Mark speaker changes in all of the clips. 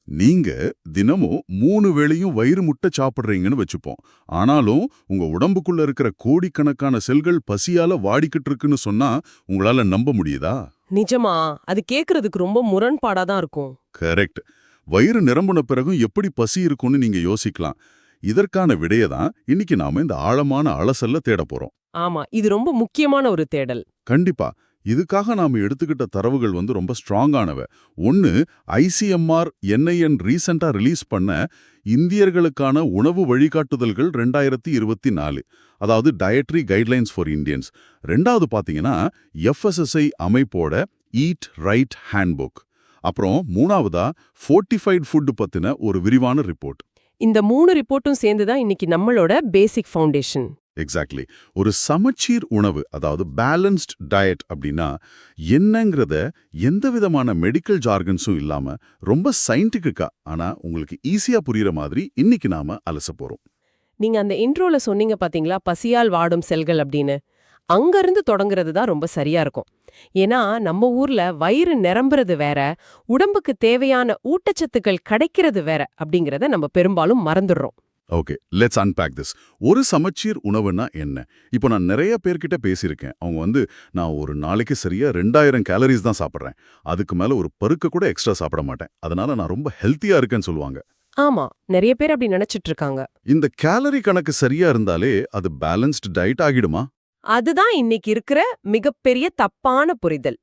Speaker 1: நீங்க தினமும் 3 வேளையும் வயிறு முட்டை சாப்பிடுறீங்கன்னு வச்சுப்போம். ஆனாலும் உங்க உடம்புக்குள்ள இருக்கிற கோடிக்கணக்கான செல்கள் பசியால வாடிக்கிட்டு இருக்குன்னு சொன்னா உங்களால நம்ப முடியுதா?
Speaker 2: நிஜமா? அது கேக்குறதுக்கு ரொம்ப முரண்பாடா தான் இருக்கும்.
Speaker 1: கரெக்ட். வயிறு நிரம்புன பிறகும் எப்படி பசி இருக்கும்னு நீங்க யோசிக்கலாம். இதற்கான விடைய தான் இன்னைக்கு நாம இந்த ஆழமான அலசல்ல தேடப் போறோம்.
Speaker 2: ஆமா, இது ரொம்ப முக்கியமான ஒரு தேடல்.
Speaker 1: கண்டிப்பா. இதுக்காக நாம எடுத்துக்கிட்ட தரவுகள் ரொம்ப ஸ்ட்ராங்கானவ. ஒன்னு, ஐசிஎம்ஆர் என்ஐஎன் ரீசெண்டா ரிலீஸ் பண்ண இந்தியர்களுக்கான உணவு வழிகாட்டுதல்கள் 2024, அதாவது டயட்ரி கைட்லைன்ஸ் ஃபார் இந்தியன்ஸ். ரெண்டாவது பாத்தீங்கன்னா எஃப்எஸ்எஸ்ஐ அமைப்போட ஈட் ரைட் ஹேண்ட்புக். அப்புறம் மூணாவதா ஃபோர்ட்டிஃபைட் ஃபுட் பத்தின ஒரு விரிவான ரிப்போர்ட்.
Speaker 2: இந்த 3 ரிப்போர்ட்டும் சேர்ந்து தான் இன்னைக்கு நம்மளோட பேசிக் ஃபவுண்டேஷன்.
Speaker 1: எக்ஸாக்ட்லி. ஒரு சமச்சீர் உணவு, அதாவது பேலன்ஸ்ட் டயட் அப்படின்னா என்னங்கிறத எந்த விதமான மெடிக்கல் ஜார்கன்ஸும் இல்லாம ரொம்ப சயின்டிஃபிக்கா, ஆனா உங்களுக்கு ஈஸியா புரியுற மாதிரி இன்னைக்கு நாம அலச போறோம்.
Speaker 2: நீங்க அந்த இன்ட்ரோல சொன்னீங்க பாத்தீங்களா, பசியால் வாடும் செல்கள் அப்படின்னு. அங்கிருந்து தொடங்குறது தான் ரொம்ப சரியா இருக்கும். ஏன்னா நம்ம ஊர்ல வயிறு நிரம்புறது வேற, உடம்புக்கு தேவையான ஊட்டச்சத்துக்கள் கிடைக்கிறது வேற அப்படிங்கறத நம்ம பெரும்பாலும் மறந்துடுறோம்.
Speaker 1: Okay, let's unpack this. ஒரு சமச்சீர் உணவுன்னா என்ன? இப்போ நான் நிறைய பேர்கிட்ட பேசியிருக்கேன். அவங்க நான் ஒரு நாளைக்கு சரியா 2000 கேலரிஸ் தான் சாப்பிட்றேன், அதுக்கு மேல ஒரு பருக்க கூட எக்ஸ்ட்ரா சாப்பிட மாட்டேன், அதனால நான் ரொம்ப ஹெல்த்தியா இருக்கேன்னு சொல்லுவாங்க.
Speaker 2: ஆமா, நிறைய பேர் அப்படி நினைச்சிட்டு இருக்காங்க.
Speaker 1: இந்த கேலரி கணக்கு சரியா இருந்தாலே அது பேலன்ஸ்டு டயட் ஆகிடுமா?
Speaker 2: அதுதான் இன்னைக்கு இருக்கிற மிகப்பெரிய தப்பான புரிதல்.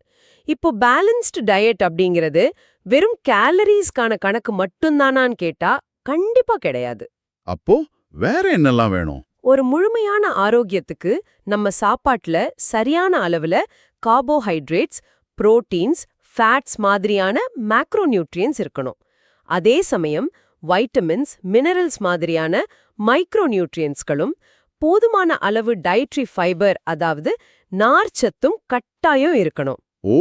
Speaker 2: இப்போ பேலன்ஸ்டு டயட் அப்படிங்கிறது வெறும் கேலரிஸ்கான கணக்கு மட்டும்தானான்னு கேட்டா கண்டிப்பா கிடையாது.
Speaker 1: அப்போ வேற என்னெல்லாம் வேணும்?
Speaker 2: ஒரு முழுமையான ஆரோக்கியத்துக்கு நம்ம சாப்பாட்டுல சரியான அளவுல கார்போஹைட்ரேட்ஸ், புரோட்டீன்ஸ், ஃபேட்ஸ் மாதிரியான மேக்ரோநியூட்ரியன்ஸ் இருக்கணும். அதே சமயம் வைட்டமின்ஸ், மினரல்ஸ் மாதிரியான மைக்ரோநியூட்ரியன்ஸ்களும், போதுமான அளவு டயட்ரி ஃபைபர், அதாவது நார்ச்சத்தும் கட்டாயம் இருக்கணும்.
Speaker 1: ஓ,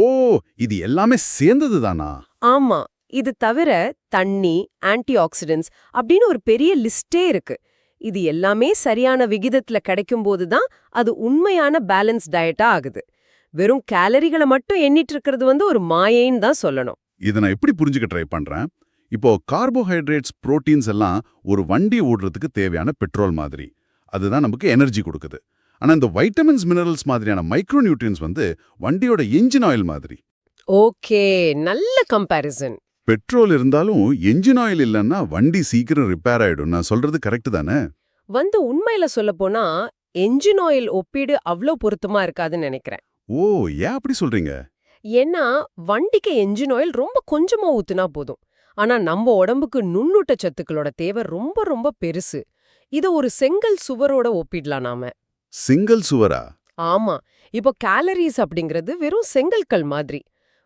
Speaker 1: இது எல்லாமே சேர்ந்தது தானா?
Speaker 2: ஆமா, இது தவிர தண்ணி, ஆன்டி ஆக்சிடென்ட்ஸ் அப்படின்னு ஒரு பெரிய லிஸ்டே இருக்கு. இது எல்லாமே சரியான விகிதத்துல கிடைக்கும்போது தான் அது உண்மையான பேலன்ஸ் டயட்டா ஆகுது. வெறும் கேலரிகளை மட்டும் எண்ணிட்டு இருக்கிறது ஒரு மாயைன்னு தான் சொல்லணும்.
Speaker 1: இதை நான் எப்படி புரிஞ்சுக்க ட்ரை பண்றேன்? இப்போ கார்போஹைட்ரேட்ஸ், புரோட்டீன்ஸ் எல்லாம் ஒரு வண்டி ஓடுறதுக்கு தேவையான பெட்ரோல் மாதிரி. அதுதான் நமக்கு எனர்ஜி கொடுக்குது. ஆனா இந்த வைட்டமின்ஸ், மினரல்ஸ் மாதிரியான மைக்ரோநியூட்ரியன்ஸ் வண்டியோட இன்ஜின் ஆயில் மாதிரி.
Speaker 2: ஓகே, நல்ல கம்பேரிசன்.
Speaker 1: பெட்ரோல் இருந்தாலும் என்ஜின் ஆயில் இல்லைன்னா வண்டி சீக்கிரம் ரிப்பேர் ஆயிடும். நான் சொல்றது கரெக்ட் தானே?
Speaker 2: உண்மையில சொல்லப்போனா என்ஜின் ஆயில் ஒப்பீடு அவ்ளோ பொருத்தமா இருக்காதுன்னு நினைக்கிறேன்.
Speaker 1: ஓ, ஏன் அப்படி சொல்றீங்க?
Speaker 2: ஏன்னா வண்டிக்கு என்ஜின் ஆயில் ரொம்ப கொஞ்சமா ஊத்துனா போதும். ஆனா நம்ம உடம்புக்கு நுண்ணூட்ட சத்துக்களோட தேவை ரொம்ப ரொம்ப பெருசு. இத ஒரு செங்கல் சுவரோட ஒப்பிடலாம் நாம.
Speaker 1: சிங்கிள் சுவரா?
Speaker 2: ஆமா, இப்போ கேலரிஸ் அப்படிங்கிறது வெறும் செங்கல்கள் மாதிரி.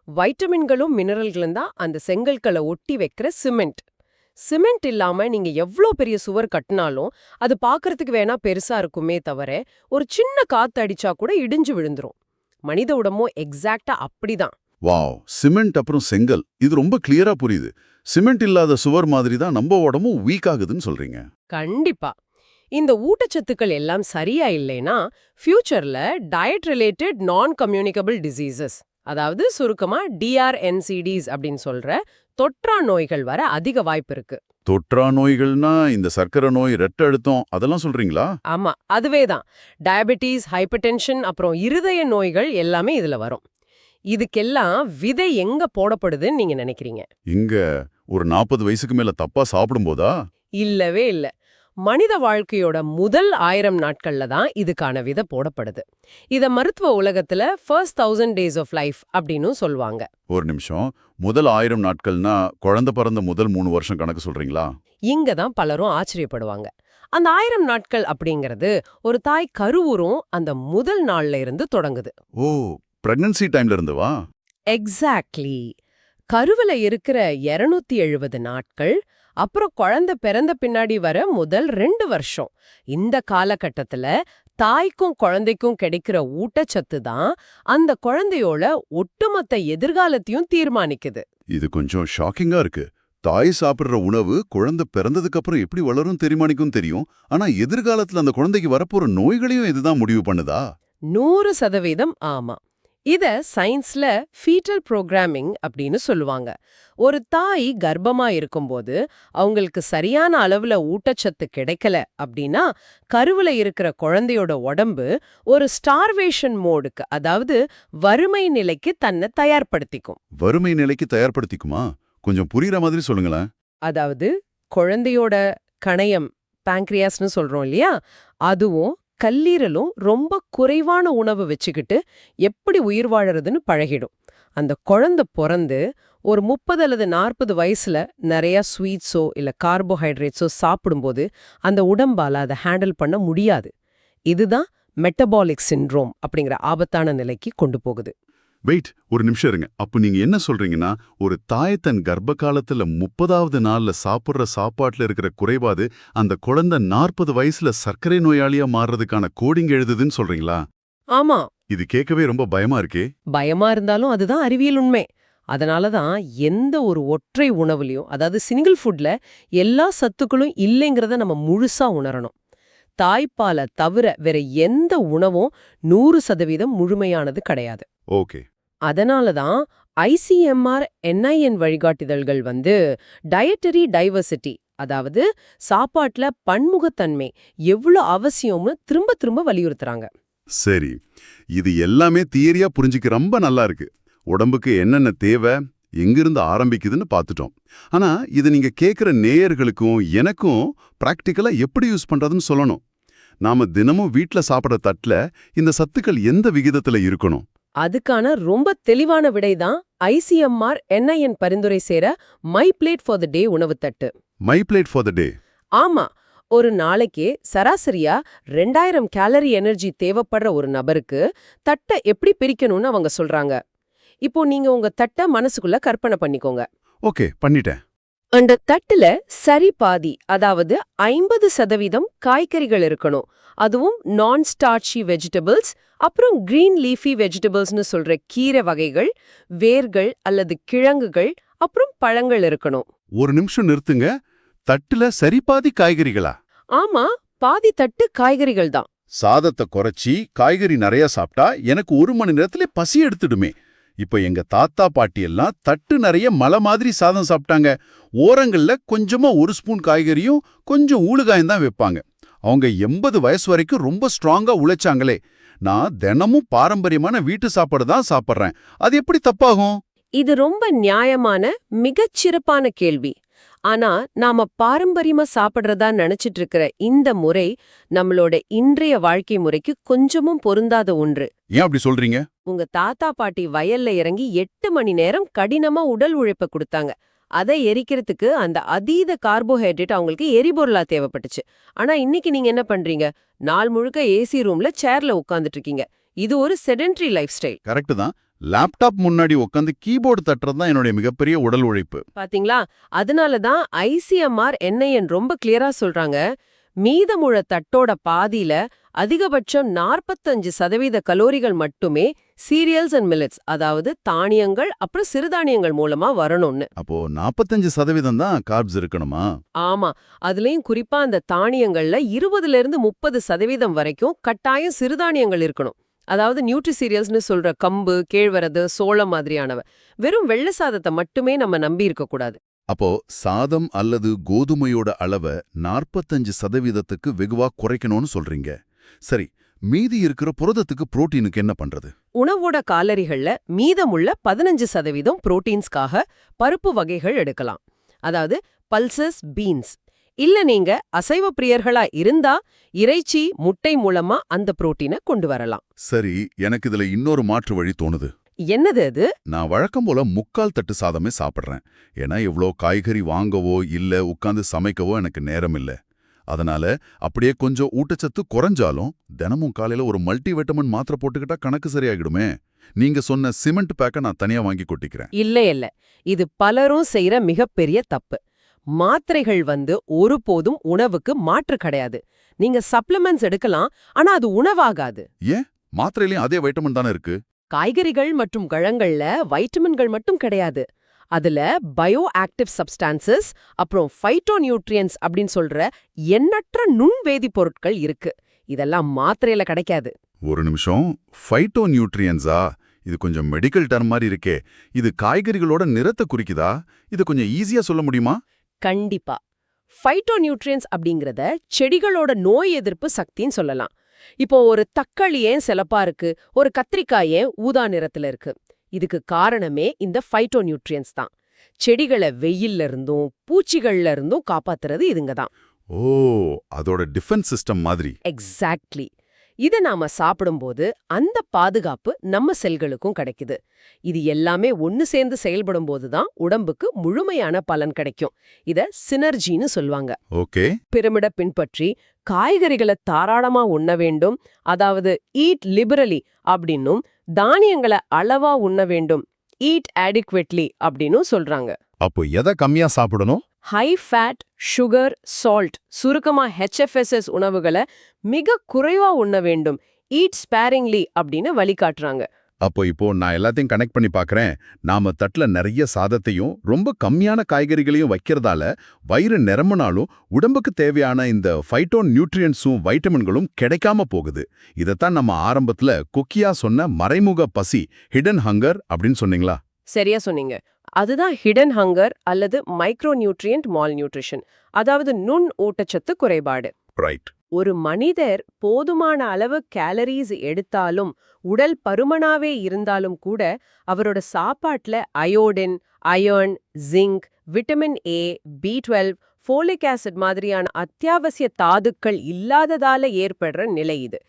Speaker 2: வைட்டமின்களும் மினரல்களும் தான் அந்த செங்கல்களை ஒட்டி வைக்கிற சிமெண்ட். சிமெண்ட் இல்லாம நீங்க எவ்ளோ பெரிய சுவர் கட்டினாலும் அது பார்க்கறதுக்கு வேணா பெருசா இருக்குமே தவிர ஒரு சின்ன காத்து அடிச்சா கூட இடிஞ்சு விழுந்துரும். மனித உடம்பும் எக்ஸாக்டா அப்படிதான்.
Speaker 1: வாவ், சிமெண்ட் அப்புறம் செங்கல், இது ரொம்ப கிளியரா புரியுது. சிமெண்ட் இல்லாத சுவர் மாதிரி தான் நம்ம உடம்பும் வீக் ஆகுதுன்னு சொல்றீங்க.
Speaker 2: கண்டிப்பா. இந்த ஊட்டச்சத்துக்கள் எல்லாம் சரியா இல்லைனா ஃபியூச்சர்ல டயட் ரிலேட்டட் நான் கம்யூனிகபிள் டிசீசஸ், அதாவது சுருக்கமா DRNCDs அப்படின்னு சொல்ற தொற்றா நோய்கள் வர அதிக வாய்ப்பு இருக்கு.
Speaker 1: தொற்றா நோய்கள்னா இந்த சர்க்கரை நோய், இரத்த அழுத்தம் அதெல்லாம் சொல்றீங்களா?
Speaker 2: ஆமா, அதுவே தான். டயபெட்டிஸ், ஹைப்பர்டென்ஷன், அப்புறம் இருதய நோய்கள் எல்லாமே இதுல வரும். இதுக்கெல்லாம் விதை எங்க போடப்படுதுன்னு நீங்க நினைக்கிறீங்க?
Speaker 1: இங்க ஒரு 40 வயசுக்கு மேல தப்பா சாப்பிடும்போதா?
Speaker 2: இல்லவே இல்ல. மனித வாழ்க்கையோட முதல் 1000 நாட்கள்ல தான் இதுக்கான விதை போடப்படுது. இத மருத்துவ உலகத்துல ஃபர்ஸ்ட் 1000 days of life அப்படின்னு சொல்லுவாங்க.
Speaker 1: ஒரு நிமிஷம், முதல் 1000 நாட்கள்னா குழந்தை பிறந்த முதல் 3 வருஷம் கணக்கு சொல்றீங்களா?
Speaker 2: இங்க தான் பலரும் ஆச்சரியப்படுவாங்க. அந்த 1000 நாட்கள் அப்படிங்கிறது ஒரு தாய் கருவுறும் அந்த முதல் நாள்ல இருந்து தொடங்குது.
Speaker 1: ஓ, பிரெக்னன்சி டைம்ல இருந்து வா?
Speaker 2: எக்ஸாக்ட்லி. கருவில இருக்கிற 270 நாட்கள், அப்புறம் குழந்தை பிறந்த பின்னாடி வர முதல் 2 வருஷம், இந்த காலகட்டத்துல தாய்க்கும் குழந்தைக்கும் கிடைக்கிற ஊட்டச்சத்து தான் அந்த குழந்தையோட ஒட்டுமொத்த எதிர்காலத்தையும் தீர்மானிக்குது.
Speaker 1: இது கொஞ்சம் ஷாக்கிங்கா இருக்கு. தாய் சாப்பிடுற உணவு குழந்தை பிறந்ததுக்கு அப்புறம் எப்படி வளரும் தீர்மானிக்கும் தெரியும், ஆனா எதிர்காலத்துல அந்த குழந்தைக்கு வரப்போற நோய்களையும் இதுதான் முடிவு பண்ணுதா?
Speaker 2: 100% ஆமா. இத சயின்ஸ்ல ஃபீட்டல் புரோகிராமிங் அப்படின்னு சொல்லுவாங்க. ஒரு தாய் கர்ப்பமா இருக்கும்போது அவங்களுக்கு சரியான அளவுல ஊட்டச்சத்து கிடைக்கல அப்படின்னா கருவுல இருக்கிற குழந்தையோட உடம்பு ஒரு ஸ்டார்வேஷன் மோடுக்கு, அதாவது வறுமை நிலைக்கு தன்னை தயார்படுத்திக்கும்.
Speaker 1: வறுமை நிலைக்கு தயார்படுத்திக்குமா? கொஞ்சம் புரியுற மாதிரி சொல்லுங்களேன்.
Speaker 2: அதாவது குழந்தையோட கணையம், பாங்க்ரியாஸ்னு சொல்றோம் இல்லையா, அதுவும் கல்லீரலும் ரொம்ப குறைவான உணவு வச்சுக்கிட்டு எப்படி உயிர் வாழறதுன்னு பழகிடும். அந்த குழந்தை பிறந்து ஒரு 30 அல்லது 40 வயசுல நிறைய ஸ்வீட்ஸோ இல்ல கார்போஹைட்ரேட்ஸோ சாப்பிடும்போது அந்த உடம்பால அதை ஹேண்டில் பண்ண முடியாது. இதுதான் மெட்டபாலிக் சிண்ட்ரோம் அப்படிங்கிற ஆபத்தான நிலைக்கு கொண்டு போகுது.
Speaker 1: வெயிட், ஒரு நிமிஷம் இருங்க. அப்ப நீங்க என்ன சொல்றீங்கன்னா, ஒரு தாய் தன் கர்ப்ப காலத்துல 30வது நாள்ல சாப்பிடுற சாப்பாட்டுல இருக்கிற குறைபாடு அந்த குழந்தை 40 வயசுல சர்க்கரை நோயாளியா மாறுறதுக்கான கோடிங் எழுதுதுன்னு சொல்றீங்களா?
Speaker 2: ஆமா,
Speaker 1: இது கேட்கவே ரொம்ப பயமா இருக்கே.
Speaker 2: பயமா இருந்தாலும் அதுதான் அறிவியல் உண்மை. அதனால தான் எந்த ஒரு ஒற்றை உணவுலையும், அதாவது சிங்கிள் ஃபுட்ல எல்லா சத்துக்களும் இல்லைங்கிறத நம்ம முழுசா உணரணும். தாய்ப்பாலை தவிர வேற எந்த உணவும் 100% முழுமையானது கிடையாது.
Speaker 1: ஓகே.
Speaker 2: அதனால தான் ஐசிஎம்ஆர் என்ஐஎன் வழிகாட்டுதல்கள் டயட்டரி டைவர்சிட்டி, அதாவது சாப்பாட்டுல பன்முகத்தன்மை எவ்வளவு அவசியம்னு திரும்ப திரும்ப வலியுறுத்துறாங்க.
Speaker 1: சரி, இது எல்லாமே தியரியா புரிஞ்சுக்க ரொம்ப நல்லா இருக்கு. உடம்புக்கு என்னென்ன தேவை, எங்கிருந்து ஆரம்பிக்குதுன்னு பார்த்துட்டோம். ஆனா இது நீங்க கேட்குற நேயர்களுக்கும் எனக்கும் பிராக்டிக்கலா எப்படி யூஸ் பண்றதுன்னு சொல்லணும். நாம தினமும் வீட்ல சாப்பிட்ற தட்டுல இந்த சத்துக்கள் எந்த விகிதத்துல இருக்கணும்?
Speaker 2: அதுக்கான ரொம்ப தெளிவான விடைதான் ஐசிஎம்ஆர் என்ஐஎன் பரிந்துரை செய்ற my plate for the day உணவுத்தட்டு.
Speaker 1: My plate for the day.
Speaker 2: ஆமா, ஒரு நாளைக்கு சராசரியா 2000 கேலரி எனர்ஜி தேவைப்படுற ஒரு நபருக்கு தட்டை எப்படி பிரிக்கணும்னு அவங்க சொல்றாங்க. இப்போ நீங்க உங்க தட்டை மனசுக்குள்ள கற்பனை பண்ணிக்கோங்க.
Speaker 1: ஓகே, பண்ணிட்டேன்.
Speaker 2: அந்த தட்டுல சரி பாதி, அதாவது 50% காய்கறிகள் இருக்கணும். அதுவும் நான் ஸ்டார்ச்சி வெஜிடபிள்ஸ், அப்புறம் கிரீன் லீஃபி வெஜிடபிள்ஸ்னு சொல்ற கீரை வகைகள், வேர்கள் அல்லது கிழங்குகள், அப்புறம் பழங்கள் இருக்கணும்.
Speaker 1: ஒரு நிமிஷம் நிறுத்துங்க. தட்டுல சரிபாதி காய்கறிகளா?
Speaker 2: ஆமா, பாதி தட்டு காய்கறிகள் தான்.
Speaker 1: சாதத்தை குறைச்சி காய்கறி நிறைய சாப்பிட்டா எனக்கு 1 மணி நேரத்துல பசி எடுத்துடுமே. இப்ப எங்க தாத்தா பாட்டி எல்லாம் தட்டு நிறைய மலை மாதிரி சாதம் சாப்பிட்டாங்க. ஓரங்கள்ல கொஞ்சமா 1 ஸ்பூன் காய்கறியும் கொஞ்சம் ஊறுகாயும் தான் வைப்பாங்க. அவங்க 80 வயசு வரைக்கும் ரொம்ப ஸ்ட்ராங்கா உழைச்சாங்களே. நான் தினமும் பாரம்பரியமான வீட்டு சாப்பாடு தான் சாப்பிட்றேன். அது எப்படி தப்பாகும்?
Speaker 2: இது ரொம்ப நியாயமான மிகச்சிறப்பான கேள்வி. ஆனா நாம பாரம்பரியமா சாப்பிடுறதா நினைச்சிட்டு இருக்கிற இந்த முறை நம்மளோட இன்றைய வாழ்க்கை முறைக்கு கொஞ்சமும் பொருந்தாத ஒன்று.
Speaker 1: ஏன் அப்படி சொல்றீங்க?
Speaker 2: உங்க தாத்தா பாட்டி வயல்ல இறங்கி 8 மணி நேரம் கடினமா உடல் உழைப்ப கொடுத்தாங்க. அதை எரிக்கிறதுக்கு அந்த அதீத கார்போஹைட்ரேட் அவங்களுக்கு எரிபொருளா தேவைப்பட்டுச்சு. ஆனா இன்னைக்கு நீங்க என்ன பண்றீங்க? நாள் முழுக்க ஏசி ரூம்ல சேர்ல உட்கார்ந்துட்டு இருக்கீங்க. இது ஒரு செடென்டரி லைஃப் ஸ்டைல்.
Speaker 1: கரெக்ட் தான். லேப்டாப் முன்னாடி உட்காந்து கீபோர்டு தட்டுறது தான் என்னுடைய மிகப்பெரிய உடல் உழைப்பு.
Speaker 2: பாத்தீங்களா? அதனால தான் ஐசிஎம்ஆர் என்ஐஎன் ரொம்ப கிளியரா சொல்றாங்க, மீதமுள்ள தட்டோட பாதியில அதிகபட்சம் 45% கலோரிகள் மட்டுமே சீரியல்ஸ் அண்ட் மில்லட்ஸ், அதாவது தானியங்கள் அப்புறம் சிறுதானியங்கள் மூலமா வரணும்னு.
Speaker 1: அப்போ 45% தான் கார்ப்ஸ் இருக்கணுமா?
Speaker 2: ஆமா, அதுலயும் குறிப்பா அந்த தானியங்கள்ல 20ல இருந்து 30% வரைக்கும் கட்டாயம் சிறுதானியங்கள் இருக்கணும். அதாவது நியூட்ரி சீரியல்ஸ்னு சொல்ற கம்பு, கேழ்வரகு, சோளம் மாதிரியானவ. வெறும் வெள்ளை சாதத்தை மட்டுமே நம்ம நம்பி இருக்க கூடாது.
Speaker 1: அப்போ சாதம் அல்லது கோதுமையோட அளவை 45%க்கு வெகுவா குறைக்கணும்னு சொல்றீங்க. சரி, மீதி இருக்கிற புரதத்துக்கு புரோட்டீனுக்கு என்ன பண்றது?
Speaker 2: உணவோட காலரிகள்ல மீதமுள்ள 15% புரோட்டீன்ஸ்க்காக பருப்பு வகைகள் எடுக்கலாம். அதாவது பல்சஸ், பீன்ஸ். இல்ல நீங்க அசைவ பிரியர்களா இருந்தா இறைச்சி, முட்டை மூலமா அந்த புரோட்டீனை கொண்டு வரலாம்.
Speaker 1: சரி, எனக்கு இதுல இன்னொரு மாற்று வழி தோணுது.
Speaker 2: என்னது அது?
Speaker 1: நான் வழக்கம் போல 3/4 தட்டு சாதமே சாப்பிட்றேன். ஏன்னா இவ்ளோ காய்கறி வாங்கவோ இல்ல உட்காந்து சமைக்கவோ எனக்கு நேரம் இல்ல. அதனால அப்படியே கொஞ்சம் ஊட்டச்சத்து குறைஞ்சாலும் தினமும் காலையில ஒரு மல்டி வைட்டமின் மாத்திரை போட்டுக்கிட்டா கணக்கு சரியாகிடுமே. நீங்க சொன்ன சிமெண்ட் பேக்கை நான் தனியா வாங்கி கொட்டிக்கிறேன்.
Speaker 2: இல்ல, இது பலரும் செய்யற மிகப்பெரிய தப்பு. மாத்திரைகள் ஒருபோதும் உணவுக்கு மாற்று கிடையாது. நீங்க சப்ளிமெண்ட்ஸ் எடுக்கலாம், ஆனா அது உணவாகாது.
Speaker 1: ஏன்? மாத்திரையிலயும் அதே வைட்டமின் தானே இருக்கு.
Speaker 2: காய்கறிகள் மற்றும் பழங்கள்ல வைட்டமின்கள் மட்டும் கிடையாது. அதுல பயோ ஆக்டிவ் சப்ஸ்டான்சஸ், அப்புறம் ஃபைட்டோ நியூட்ரியன்ஸ் அப்படின்னு சொல்ற எண்ணற்ற நுண்வேதி பொருட்கள் இருக்கு. இதெல்லாம் மாத்திரையில கிடைக்காது.
Speaker 1: ஒரு நிமிஷம், ஃபைட்டோ நியூட்ரியன்ஸா? இது கொஞ்சம் மெடிக்கல் டர்ம் மாதிரி இருக்கே. இது காய்கறிகளோட நிறத்தை குறிக்குதா? இது கொஞ்சம் ஈஸியா சொல்ல முடியுமா?
Speaker 2: கண்டிப்பா. ஃபைட்டோநியூட்ரியன்ஸ் அப்படிங்கறத செடிகளோட நோய் எதிர்ப்பு சக்தின்னு சொல்லலாம். இப்போ ஒரு தக்காளி ஏன் சிவப்பா இருக்கு, ஒரு கத்திரிக்காய் ஏன் ஊதா நிறத்துல இருக்கு? இதுக்கு காரணமே இந்த ஃபைட்டோநியூட்ரியன்ஸ் தான். செடிகளை வெயில்ல இருந்தும் பூச்சிகள்ல இருந்தும் காப்பாத்துறது இதுங்க தான்.
Speaker 1: ஓ, அதோட டிஃபென்ஸ் சிஸ்டம் மாதிரி.
Speaker 2: எக்ஸாக்ட்லி. இத நாம சாப்பிடும்போது அந்த பாதுகாப்பு நம்ம செல்களுக்கும் கிடைக்குது. இது எல்லாமே ஒன்னு சேர்ந்து செயல்படும் போதுதான் உடம்புக்கு முழுமையான பலன் கிடைக்கும். இத சினர்ஜின்னு சொல்லுவாங்க.
Speaker 1: ஓகே.
Speaker 2: பிரமிட பின்பற்றி காய்கறிகளை தாராளமா உண்ண வேண்டும், அதாவது ஈட் லிபரலி அப்படின்னும், தானியங்களை அளவா உண்ண வேண்டும், ஈட் adequately அப்படின்னும் சொல்றாங்க.
Speaker 1: அப்போ எதை கம்மியா சாப்பிடணும்?
Speaker 2: ஹை ஃபேட், சுகர், சால்ட், சுருக்கமா HFSS உணவுகளை மிக குறைவா உண்ண வேண்டும், ஈட் ஸ்பேரிங்லி அப்படின்னு வழிகாட்டுறாங்க.
Speaker 1: இப்போ நான் எல்லாத்தையும் கனெக்ட் பண்ணி பார்க்கறேன். நாம தட்டுல நிறைய சாதத்தையும் ரொம்ப கம்மியான காய்கறிகளையும் வைக்கிறதால வயிறு நிரம்பினாலும் உடம்புக்கு தேவையான இந்த ஃபைட்டோ நியூட்ரியன்ஸும் வைட்டமின்களும் கிடைக்காம போகுது. இதைத்தான் நம்ம ஆரம்பத்துல கொக்கியா சொன்ன மறைமுக பசி, ஹிடன் ஹங்கர் அப்படின்னு சொன்னீங்களா?
Speaker 2: சரியா சொன்னீங்க. அதுதான் ஹிடன் ஹங்கர் அல்லது மைக்ரோ நியூட்ரியன்ட் மால் நியூட்ரிஷன், அதாவது நுண் ஊட்டச்சத்து குறைபாடு.
Speaker 1: ரைட்.
Speaker 2: ஒரு மனிதர் போதுமான அளவு கேலரிஸ் எடுத்தாலும் உடல் பருமனாவே இருந்தாலும் கூட அவரோட சாப்பாட்டுல iodine, iron, zinc, vitamin A, B12, folic acid மாதிரியான அத்தியாவசிய தாதுக்கள் இல்லாததால ஏற்படுற நிலை இது.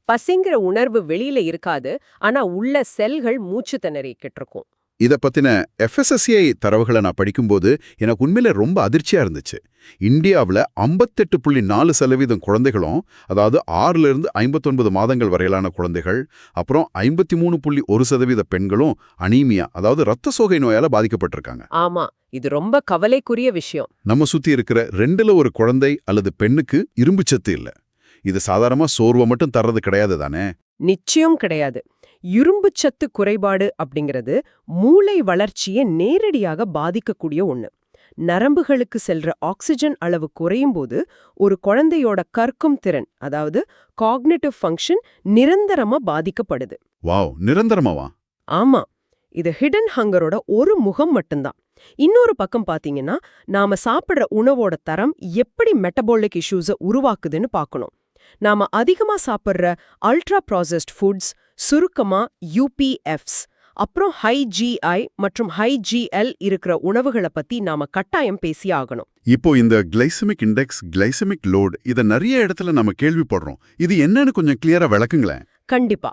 Speaker 2: பசிங்கிற உணர்வு வெளியில இருக்காது, ஆனா உள்ள செல்கள் மூச்சு திணறிக்கிட்டு இருக்கும்.
Speaker 1: இதை பத்தின FSSAI தரவுகளை நான் படிக்கும்போது எனக்கு உண்மையில ரொம்ப அதிர்ச்சியா இருந்துச்சு. இந்தியாவில் 58.4% குழந்தைகளும், அதாவது 6 இருந்து 59 மாதங்கள் வரையிலான குழந்தைகள், அப்புறம் 53.1% பெண்களும் அனீமியா, அதாவது ரத்த சோகை நோயால பாதிக்கப்பட்டிருக்காங்க.
Speaker 2: ஆமா, இது ரொம்ப கவலைக்குரிய விஷயம்.
Speaker 1: நம்ம சுத்தி இருக்கிற 2ல ஒரு குழந்தை அல்லது பெண்ணுக்கு இரும்புச்சத்து இல்ல. இது சாதாரணமா சோர்வை மட்டும் தர்றது கிடையாது தானே?
Speaker 2: நிச்சயம் கிடையாது. இரும்புச்சத்து குறைபாடு அப்படிங்கிறது மூளை வளர்ச்சியை நேரடியாக பாதிக்கக்கூடிய ஒண்ணு. நரம்புகளுக்கு செல்ற ஆக்சிஜன் அளவு குறையும் போது ஒரு குழந்தையோட கற்கும் திறன், அதாவது காக்னிட்டிவ் ஃபங்க்ஷன் நிரந்தரமா பாதிக்கப்படுது.
Speaker 1: வாவ், நிரந்தரமாவா?
Speaker 2: ஆமா, இது ஹிடன் ஹங்கரோட ஒரு முகம் மட்டும்தான். இன்னொரு பக்கம் பாத்தீங்கன்னா, நாம சாப்பிடுற உணவோட தரம் எப்படி மெட்டபாலிக் இஷ்யூஸை உருவாக்குதுன்னு பார்க்கணும். நாம அதிகமா சாப்பிடுற அல்ட்ரா ப்ராசஸ்ட் ஃபுட்ஸ், சுருக்கமா UPFs, அப்புறம் ஹை GI மற்றும் ஹை GL இருக்கிற உணவுகளை பத்தி நாம கட்டாயம் பேசி ஆகணும்.
Speaker 1: இப்போ இந்த கிளைசமிக் இண்டெக்ஸ், கிளைசமிக் லோட், இத நிறைய இடத்துல நம்ம கேள்விப்படுறோம். இது என்னன்னு கொஞ்சம் கிளியரா விளக்குங்களேன்.
Speaker 2: கண்டிப்பா.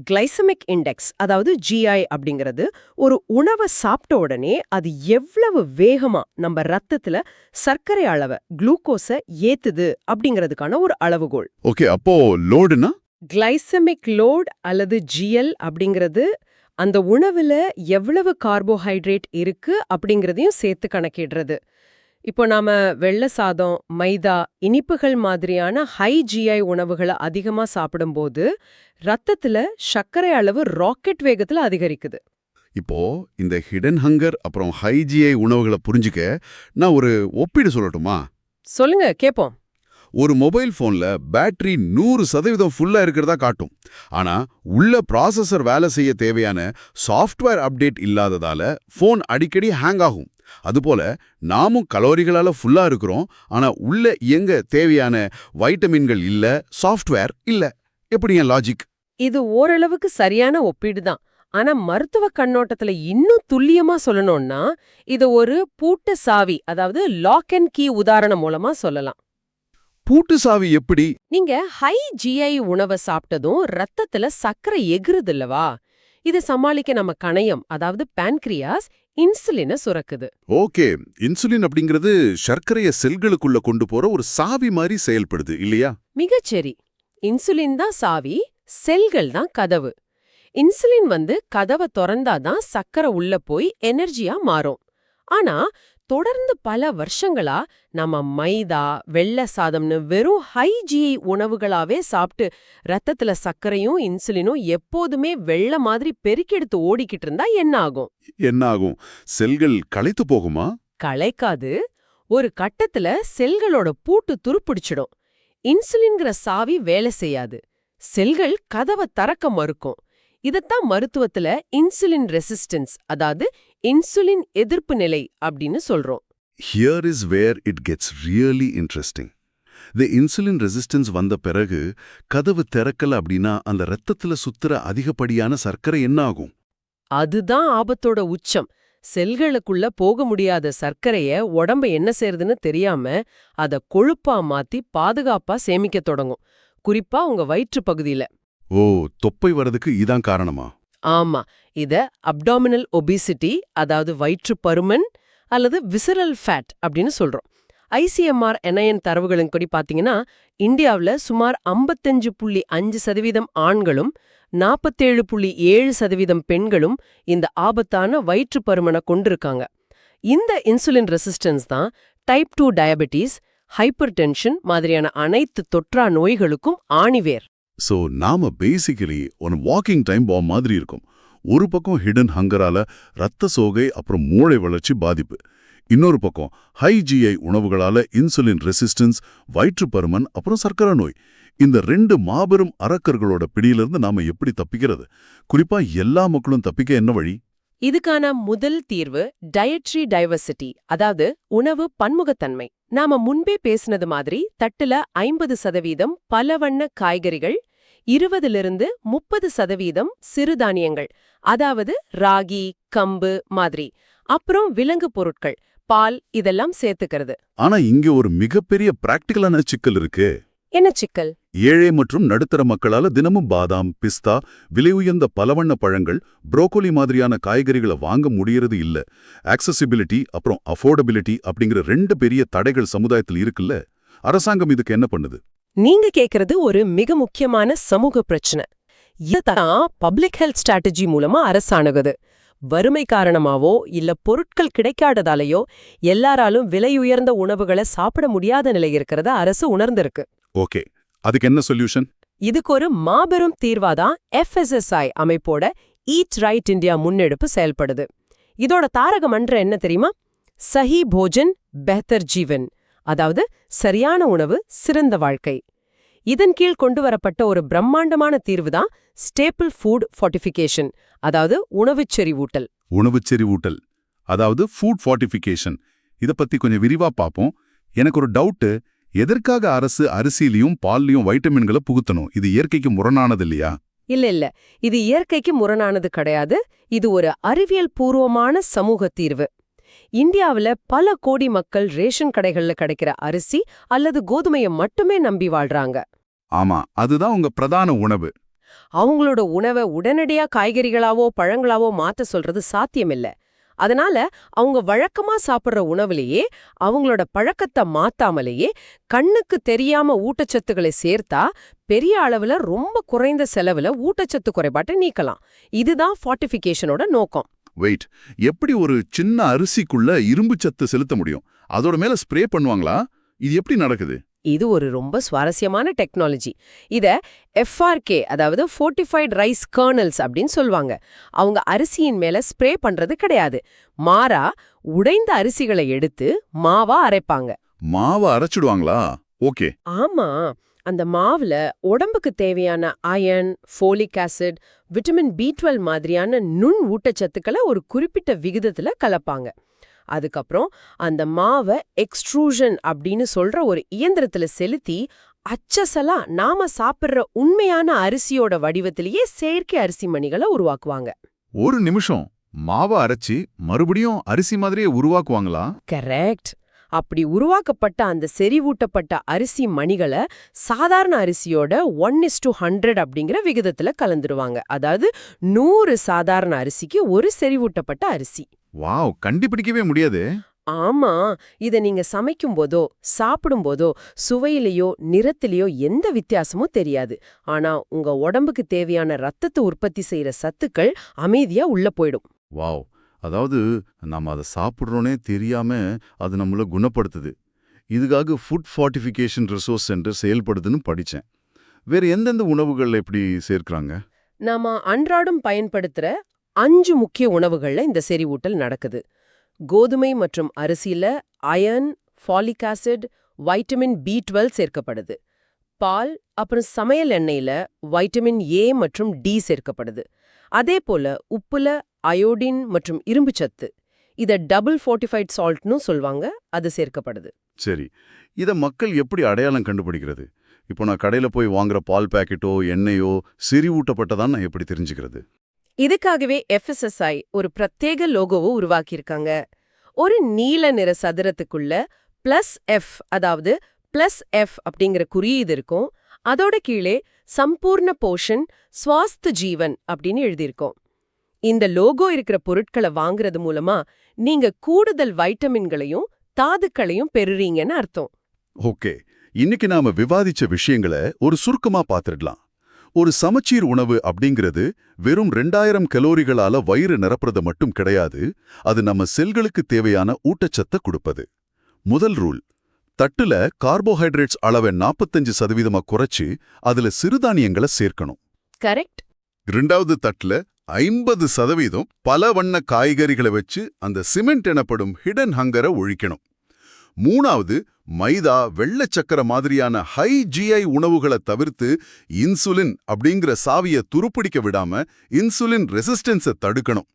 Speaker 2: கிளைசமிக் இண்டெக்ஸ், அதாவது GI அப்படிங்கிறது ஒரு உணவை சாப்பிட்ட உடனே அது எவ்வளவு வேகமா நம்ம ரத்தத்துல சர்க்கரை அளவை, குளுக்கோஸை ஏத்துது அப்படிங்கிறதுக்கான ஒரு அளவுகோல்.
Speaker 1: ஓகே, அப்போ லோடுனா?
Speaker 2: கிளைசமிக் லோட் அல்லது GL அப்படிங்கிறது அந்த உணவுல எவ்வளவு கார்போஹைட்ரேட் இருக்கு அப்படிங்கிறதையும் சேர்த்து கணக்கிடுறது. இப்போ நாம வெள்ளை சாதம், மைதா, இனிப்புகள் மாதிரியான ஹை GI உணவுகளை அதிகமா சாப்பிடும்போது ரத்தத்துல சர்க்கரை அளவு ராக்கெட் வேகத்துல அதிகரிக்குது.
Speaker 1: இப்போ இந்த ஹிடன் ஹங்கர் அப்புறம் ஹை GI உணவுகளை புரிஞ்சுக்க நான் ஒரு ஒப்பீடு சொல்லட்டுமா?
Speaker 2: சொல்லுங்க, கேப்போம்.
Speaker 1: ஒரு மொபைல் போன்ல பேட்டரி 100% ஃபுல்லா இருக்கிறதா காட்டும். ஆனா உள்ள ப்ராசஸர் வேலை செய்ய தேவையான சாஃப்ட்வேர் அப்டேட் இல்லாததால போன் அடிக்கடி ஹேங் ஆகும். அதுபோல நாமும் கலோரிகளால ஃபுல்லா இருக்கிறோம், ஆனா உள்ள இயங்க தேவையான வைட்டமின்கள் இல்ல, சாஃப்ட்வேர் இல்ல. எப்படி என் லாஜிக்?
Speaker 2: இது ஓரளவுக்கு சரியான ஒப்பீடு தான். ஆனா மருத்துவ கண்ணோட்டத்துல இன்னும் துல்லியமா சொல்லணும்னா இது ஒரு பூட்டு சாவி, அதாவது லாக் அண்ட் கீ உதாரணம் மூலமா சொல்லலாம்.
Speaker 1: பூட்டு சாவி எப்படி?
Speaker 2: நீங்க ஹை GI உணவை சாப்பிட்டதும் ரத்தத்துல சர்க்கரை எகுறுது இல்லவா? இதை சமாளிக்க நம்ம கணையம், அதாவது பான்கிரியாஸ், இன்சுலினை சுரக்குது.
Speaker 1: ஓகே, இன்சுலின் அப்படிங்கிறது சர்க்கரைய செல்களுக்குள்ள கொண்டு போற ஒரு சாவி மாதிரி செயல்படுது இல்லையா?
Speaker 2: மிகச்சரி. இன்சுலின் தான் சாவி, செல்கள் தான் கதவு. இன்சுலின் கதவை திறந்தாதான் சர்க்கரை உள்ள போய் எனர்ஜியா மாறும். ஆனா தொடர்ந்து பல வருஷங்களா நம்ம மைதா, வெள்ளை சாதம்னு வெறும் ஹை GI உணவுகளாவே சாப்பிட்டு ரத்தத்துல சர்க்கரையும் இன்சுலினும் எப்போதுமே வெள்ளை மாதிரி பெருக்கெடுத்து ஓடிக்கிட்டு இருந்தா என்ன ஆகும்?
Speaker 1: என்ன ஆகும்? செல்கள் களைத்து போகுமா?
Speaker 2: களைக்காது. ஒரு கட்டத்துல செல்களோட பூட்டு துருப்பிடிச்சிடும். இன்சுலின்கிற சாவி வேலை செய்யாது. செல்கள் கதவை திறக்க மறுக்கும். இதத்தான் மருத்துவத்துல இன்சுலின் ரெசிஸ்டன்ஸ், அதாவது இன்சுலின் எதிர்ப்பு நிலை அப்படின்னு சொல்றோம்.
Speaker 1: Here is where it gets really interesting. The insulin resistance வந்த பிறகு கதவு திறக்கல அப்படின்னா அந்த ரத்தத்துல சுத்துற அதிகப்படியான சர்க்கரை என்ன ஆகும்?
Speaker 2: அதுதான் ஆபத்தோட உச்சம். செல்களுக்குள்ள போக முடியாத சர்க்கரைய உடம்பு என்ன செய்யறதுன்னு தெரியாம அத கொழுப்பா மாத்தி பாதுகாப்பா சேமிக்க தொடங்கும், குறிப்பா உங்க வயிற்று பகுதியில.
Speaker 1: ஓ, தொப்பை வரதுக்கு இதான் காரணமா?
Speaker 2: ஆமா, இத அப்டாமினல் ஒபிசிட்டி, அதாவது வயிற்று பருமன் அல்லது விசரல் ஃபேட் அப்படின்னு சொல்றோம். ஐசிஎம்ஆர் NIN தரவுகளின்படி பாத்தீங்கன்னா இந்தியாவுல சுமார் 55.5% ஆண்களும் 47.7% பெண்களும் இந்த ஆபத்தான வயிற்று பருமனை கொண்டிருக்காங்க. இந்த இன்சுலின் ரெசிஸ்டன்ஸ் தான் டைப் 2 டயபெட்டிஸ், ஹைப்பர் டென்ஷன் மாதிரியான அனைத்து தொற்றா நோய்களுக்கும் ஆணிவேர்.
Speaker 1: ஸோ நாம பேசிக்கலி ஒரு வாக்கிங் டைம் பாம் மாதிரி இருக்கும். ஒரு பக்கம் ஹிடன் ஹங்கரால ரத்த சோகை அப்புறம் மூளை வளர்ச்சி பாதிப்பு, இன்னொரு பக்கம் ஹை GI உணவுகளால இன்சுலின் ரெசிஸ்டன்ஸ், வயிற்று பருமன் அப்புறம் சர்க்கரை நோய். இந்த 2 மாபெரும் அரக்கர்களோட பிடியிலிருந்து நாம எப்படி தப்பிக்கிறது? குறிப்பா எல்லா மக்களும் தப்பிக்க என்ன வழி?
Speaker 2: இதுக்கான முதல் தீர்வு டயட்ரி டைவர்சிட்டி, அதாவது உணவு பன்முகத்தன்மை. நாம முன்பே பேசினது மாதிரி தட்டுல 50% பலவண்ண காய்கறிகள், 20-30% சிறுதானியங்கள், அதாவது ராகி, கம்பு மாதிரி, அப்புறம் விலங்கு பொருட்கள், பால், இதெல்லாம் சேர்த்துக்கிறது.
Speaker 1: ஆனா இங்க ஒரு மிகப்பெரிய பிராக்டிகலான சிக்கல் இருக்கு.
Speaker 2: என்ன சிக்கல்?
Speaker 1: ஏழை மற்றும் நடுத்தர மக்களால தினமும் பாதாம், பிஸ்தா, விலை உயர்ந்த பலவண்ண பழங்கள், புரோக்கோலி மாதிரியான காய்கறிகளை வாங்க முடியறது இல்ல. ஆக்சசிபிலிட்டி அப்புறம் அஃபோர்டபிலிட்டி அப்படிங்கிற 2 பெரிய தடைகள் சமுதாயத்தில் இருக்குல்ல. அரசாங்கம் இதுக்கு என்ன பண்ணுது?
Speaker 2: நீங்க கேக்குறது ஒரு மிக முக்கியமான சமூக பிரச்சனை. இதுதான் பப்ளிக் ஹெல்த் ஸ்ட்ராட்டஜி மூலமா அரசாணுகுது. வறுமை காரணமாவோ இல்ல பொருட்கள் கிடைக்காததாலேயோ எல்லாராலும் விலை உயர்ந்த உணவுகளை சாப்பிட முடியாத நிலை இருக்கிறத அரசு உணர்ந்திருக்கு.
Speaker 1: ஓகே, அதுக்கு என்ன சொல்யூஷன்?
Speaker 2: இதுக்கு ஒரு மாபெரும் தீர்வாதான் FSSAI அமைப்போட ஈட் ரைட் இந்தியா முன்னெடுப்பு செயல்படுது. இதோட தாரக மன்றம் என்ன தெரியுமா? சஹி போஜன் பெஹ்தர் ஜீவன், அதாவது சரியான உணவு சிறந்த வாழ்க்கை. இதன் கீழ் கொண்டு வரப்பட்ட ஒரு பிரம்மாண்டமான தீர்வுதான் ஸ்டேபிள் ஃபுட் ஃபார்ட்டிஃபிகேஷன், அதாவது உணவுச் செறிவூட்டல்.
Speaker 1: உணவுச் செறிவூட்டல், அதாவது ஃபுட் ஃபார்ட்டிஃபிகேஷன். இத பத்தி கொஞ்சம் விரிவா பாப்போம். எனக்கு ஒரு டவுட்டு, எதற்காக அரசு அரிசியிலையும் பால்லையும் வைட்டமின்களை புகுத்தணும்? இது இயற்கைக்கு முரணானது இல்லையா?
Speaker 2: இல்ல, இது இயற்கைக்கு முரணானது கிடையாது. இது ஒரு அறிவியல் பூர்வமான சமூக தீர்வு. இந்தியாவுல பல கோடி மக்கள் ரேஷன் கடைகள்ல கிடைக்கிற அரிசி அல்லது கோதுமையை மட்டுமே நம்பி வாழ்றாங்க.
Speaker 1: ஆமா, அதுதான் உங்க பிரதான உணவு.
Speaker 2: அவங்களோட உணவை உடனடியா காய்கறிகளாவோ பழங்களாவோ மாத்த சொல்றது சாத்தியமில்ல. அதனால அவங்க வழக்கமா சாப்பிடுற உணவுலேயே அவங்களோட பழக்கத்தை மாத்தாமலேயே கண்ணுக்கு தெரியாம ஊட்டச்சத்துக்களை சேர்த்தா பெரிய அளவுல ரொம்ப குறைந்த செலவுல ஊட்டச்சத்து குறைபாட்டை நீக்கலாம். இதுதான் ஃபார்ட்டிஃபிகேஷனோட நோக்கம்.
Speaker 1: வெயிட், எப்படி ஒரு சின்ன அரிசிக்குள்ள இரும்பு சத்து செலுத்த முடியும்? அதோட மேல ஸ்ப்ரே பண்ணுவாங்களா? இது எப்படி நடக்குது?
Speaker 2: இது ஒரு ரொம்ப சுவாரஸ்யமான டெக்னாலஜி. இத FRK, அதாவது ஃபோர்ட்டிஃபைட் ரைஸ் கர்னல்ஸ் அப்படின்னு சொல்லுவாங்க. அவங்க அரிசியின் மேல ஸ்ப்ரே பண்றது கிடையாது. மாறா உடைந்த அரிசிகளை எடுத்து மாவா அரைப்பாங்க.
Speaker 1: மாவை அரைச்சிடுவாங்களா? ஓகே.
Speaker 2: ஆமா, அந்த மாவுல உடம்புக்கு தேவையான iron, folic acid, vitamin B12 மாதிரியான நுண் ஊட்டச்சத்துக்களை ஒரு குறிப்பிட்ட விகிதத்துல கலப்பாங்க. அதுக்கப்புறம் அந்த மாவை எக்ஸ்ட்ரூஷன் அப்படின்னு சொல்ற ஒரு இயந்திரத்துல செலுத்தி அச்சசலா நாம சாப்பிடுற உண்மையான அரிசியோட வடிவத்திலேயே செயற்கை அரிசி மணிகளை உருவாக்குவாங்க.
Speaker 1: ஒரு நிமிஷம், மாவை அரைச்சி மறுபடியும் அரிசி மாதிரியே உருவாக்குவாங்களா?
Speaker 2: கரெக்ட். அப்படி உருவாக்கப்பட்ட அந்த செறிவூட்டப்பட்ட அரிசி மணிகளை சாதாரண அரிசியோட 1:100 அப்படிங்கிற விகிதத்துல கலந்துடுவாங்க. அதாவது 100 சாதாரண அரிசிக்கு ஒரு செறிவூட்டப்பட்ட அரிசி.
Speaker 1: வாவ், கண்டுபிடிக்கவே முடியாது.
Speaker 2: ஆமா, இத நீங்க சமைக்கும் போதோ சாப்பிடும் போதோ சுவையிலேயோ நிறத்திலேயோ எந்த வித்தியாசமும் தெரியாது. ஆனா உங்க உடம்புக்கு தேவையான ரத்தத்தை உற்பத்தி செய்யற சத்துக்கள் அமைதியா உள்ள போயிடும்.
Speaker 1: வாவ், அதாவது நம்ம அதை சாப்பிட்றோனே தெரியாம அது நம்மள குணப்படுத்துது. இதுக்காக ஃபுட் ஃபார்ட்டிஃபிகேஷன் ரிசோர்ஸ் சென்டர் செயல்படுதுன்னு படிச்சேன். வேற எந்தெந்த உணவுகள் எப்படி சேர்க்கறாங்க?
Speaker 2: நாம அன்றாடம் பயன்படுத்துற 5 முக்கிய உணவுகள்ல இந்த செறிவூட்டல் நடக்குது. கோதுமை மற்றும் அரிசியில iron, folic acid, vitamin B12 சேர்க்கப்படுது. பால் அப்புறம் சமையல் எண்ணெயில வைட்டமின் A மற்றும் D சேர்க்கப்படுது. அதே போல உப்புல அயோடின் மற்றும் இரும்புச்சத்து இத டபுள் ஃபோர்ட்டிஃபைட் சால்ட்னு சொல்வாங்க, அது சேர்க்கப்படுது.
Speaker 1: சரி, இத மக்கள் எப்படி அடையாளம் கண்டுபிடிக்கிறது? இப்போ நான் கடையில போய் வாங்குற பால் பாக்கெட்டோ எண்ணெயோ செறிவூட்டப்பட்டதான் நான் எப்படி தெரிஞ்சுக்கிறது?
Speaker 2: இதுக்காகவே FSSAI ஒரு பிரத்யேக லோகோவை உருவாக்கியிருக்காங்க. ஒரு நீல நிற சதுரத்துக்குள்ள +F, அதாவது +F அப்படிங்கிற குறியீடு இருக்கும். அதோட கீழே சம்பூர்ண போஷன் ஸ்வாஸ்த் ஜீவன் அப்படின்னு எழுதியிருக்கோம். இந்த லோகோ இருக்கிற பொருட்களை வாங்குறது மூலமா நீங்க கூடுதல் வைட்டமின்களையும் தாதுக்களையும் பெறுறீங்கன்னு அர்த்தம்.
Speaker 1: ஓகே, இன்னைக்கு நாம விவாதிச்ச விஷயங்களை ஒரு சுருக்கமா பார்த்துடலாம். ஒரு சமச்சீர் உணவு அப்படிங்கிறது வெறும் 2000 கலோரிகளால வயிறு நிரப்புறது மட்டும் கிடையாது, அது நம்ம செல்களுக்கு தேவையான ஊட்டச்சத்தை கொடுப்பது. முதல் ரூல், தட்டுல கார்போஹைட்ரேட்ஸ் அளவை 45% குறைச்சு அதுல சிறுதானியங்களை சேர்க்கணும்.
Speaker 2: கரெக்ட்.
Speaker 1: இரண்டாவது தட்டுல 50% பல வண்ண காய்கறிகளை வச்சு அந்த சிமெண்ட் எனப்படும் ஹிடன் ஹங்கரை ஒழிக்கணும். மூணாவது, மைதா, வெள்ளை சக்கரை மாதிரியான ஹை ஜிஐ உணவுகளை தவிர்த்து இன்சுலின் அப்படிங்கிற சாவியை துருப்பிடிக்க விடாம இன்சுலின் ரெசிஸ்டன்ஸை தடுக்கணும்.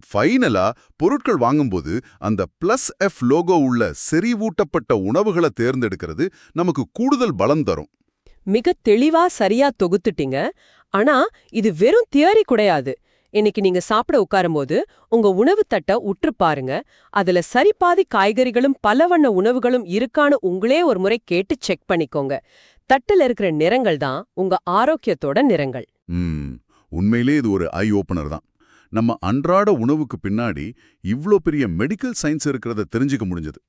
Speaker 1: ஃபைனலா, பொருட்கள் வாங்கும்போது அந்த +F லோகோ உள்ள செறிவூட்டப்பட்ட உணவுகளை தேர்ந்தெடுக்கிறது நமக்கு கூடுதல் பலம் தரும்.
Speaker 2: மிக தெளிவா சரியா தொகுத்துட்டீங்க. ஆனா இது வெறும் தியரி கிடையாது. இன்னைக்கு நீங்க சாப்பிட உட்காரும்போது உங்க உணவு தட்டை உற்று பாருங்க. அதுல சரிபாதி காய்கறிகளும் பலவண்ண உணவுகளும் இருக்கான்னு உங்களே ஒரு முறை கேட்டு செக் பண்ணிக்கோங்க. தட்டுல இருக்கிற நிறங்கள் தான் உங்க ஆரோக்கியத்தோட நிறங்கள்.
Speaker 1: உண்மையிலே இது ஒரு ஐ ஓபனர் தான். நம்ம அன்றாட உணவுக்கு பின்னாடி இவ்ளோ பெரிய மெடிக்கல் சயின்ஸ் இருக்கிறத தெரிஞ்சுக்க முடிஞ்சது.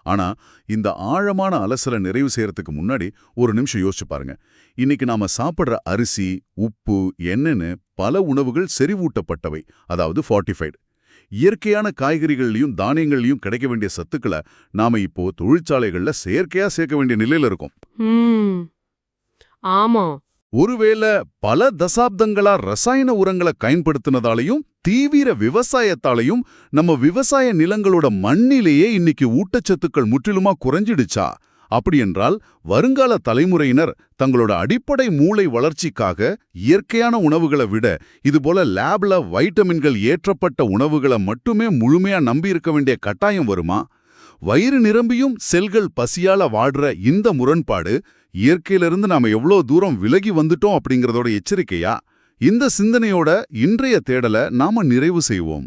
Speaker 1: ஆனா இந்த ஆழமான அலசலை நிறைவு செய்யறதுக்கு முன்னாடி ஒரு நிமிஷம் யோசிச்சு பாருங்க. இன்னைக்கு நாம சாப்பிடுற அரிசி, உப்பு, எண்ணெய்னு பல உணவுகள் செறிவூட்டப்பட்டவை, அதாவது ஃபார்ட்டிஃபைடு. இயற்கையான காய்கறிகள்லயும் தானியங்கள்லயும் கிடைக்க வேண்டிய சத்துக்களை நாம இப்போ தொழிற்சாலைகள்ல செயற்கையா சேர்க்க வேண்டிய நிலையில இருக்கோம்.
Speaker 2: ஆமா.
Speaker 1: ஒருவேளை பல தசாப்தங்களா ரசாயன உரங்களை பயன்படுத்தினதாலையும் தீவிர விவசாயத்தாலையும் நம்ம விவசாய நிலங்களோட மண்ணிலேயே இன்னைக்கு ஊட்டச்சத்துக்கள் முற்றிலுமா குறைஞ்சிடுச்சா? அப்படியென்றால் வருங்கால தலைமுறையினர் தங்களோட அடிப்படை மூளை வளர்ச்சிக்காக இயற்கையான உணவுகளை விட இதுபோல லேப்ல வைட்டமின்கள் ஏற்றப்பட்ட உணவுகளை மட்டுமே முழுமையா நம்பி இருக்க வேண்டிய கட்டாயம் வருமா? வயிறு நிரம்பியும் செல்கள் பசியால வாடுற இந்த முரண்பாடு இயற்கையிலிருந்து நாம எவ்வளோ தூரம் விலகி வந்துட்டோம் அப்படிங்கறதோட எச்சரிக்கையா? இந்த சிந்தனையோட இன்றைய தேடலை நாம நிறைவு செய்வோம்.